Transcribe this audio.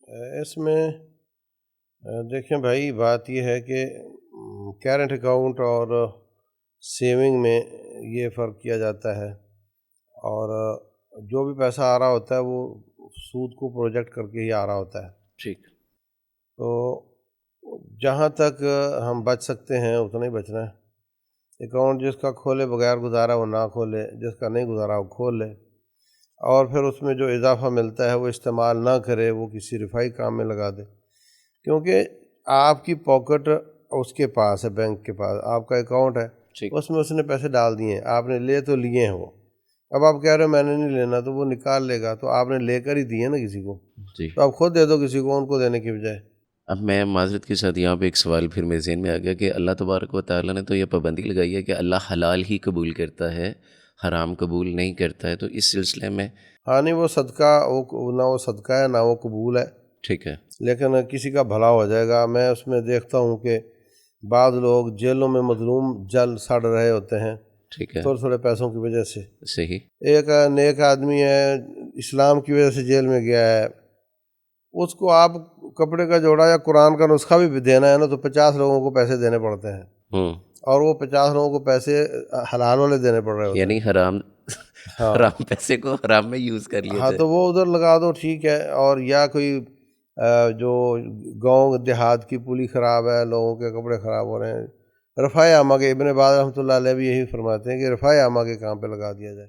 اس میں دیکھیں بھائی، بات یہ ہے کہ کرنٹ اکاؤنٹ اور سیونگ میں یہ فرق کیا جاتا ہے، اور جو بھی پیسہ آ رہا ہوتا ہے وہ سود کو پروجیکٹ کر کے ہی آ رہا ہوتا ہے۔ ٹھیک۔ تو جہاں تک ہم بچ سکتے ہیں اتنا ہی بچنا ہے۔ اکاؤنٹ جس کا کھولے بغیر گزارا وہ نہ کھولے، جس کا نہیں گزارا وہ کھول لے، اور پھر اس میں جو اضافہ ملتا ہے وہ استعمال نہ کرے، وہ کسی رفائی کام میں لگا دے، کیونکہ آپ کی پاکٹ اس کے پاس ہے، بینک کے پاس آپ کا اکاؤنٹ ہے، اس میں اس نے پیسے ڈال دیے ہیں، آپ نے لے تو لیے ہیں وہ، اب آپ کہہ رہے ہو میں نے نہیں لینا، تو وہ نکال لے گا، تو آپ نے لے کر ہی دیے نا کسی کو، جی، تو آپ خود دے دو کسی کو ان کو دینے کی بجائے۔ اب میں معذرت کے ساتھ یہاں پہ ایک سوال پھر میرے ذہن میں آ گیا کہ اللہ تبارک و تعالیٰ نے تو یہ پابندی لگائی ہے کہ اللہ حلال ہی قبول کرتا ہے، حرام قبول نہیں کرتا ہے، تو اس سلسلے میں ہاں نہیں، وہ صدقہ نہ وہ صدقہ ہے نہ وہ قبول ہے، ٹھیک ہے، لیکن کسی کا بھلا ہو جائے گا۔ میں اس میں دیکھتا ہوں کہ بعض لوگ جیلوں میں مظلوم جل سڑ رہے ہوتے ہیں ٹھیک ہے، تھوڑے تھوڑے پیسوں کی وجہ سے۔ صحیح، ایک نیک آدمی ہے، اسلام کی وجہ سے جیل میں گیا ہے، اس کو آپ کپڑے کا جوڑا یا قرآن کا نسخہ بھی دینا ہے نا، تو 50 لوگوں کو پیسے دینے پڑتے ہیں، اور وہ 50 لوگوں کو پیسے حلال والے دینے پڑ رہے ہوتے یعنی ہیں۔ حرام ہاں حرام پیسے کو حرام میں یوز کر لیے ہاں، تھے۔ تو وہ ادھر لگا دو، ٹھیک ہے، اور یا کوئی جو گاؤں دیہات کی پولی خراب ہے، لوگوں کے کپڑے خراب ہو رہے ہیں، رفع عامہ کے ابن باز رحمۃ اللہ علیہ بھی یہی فرماتے ہیں کہ رفع عامہ کے کام پہ لگا دیا جائے۔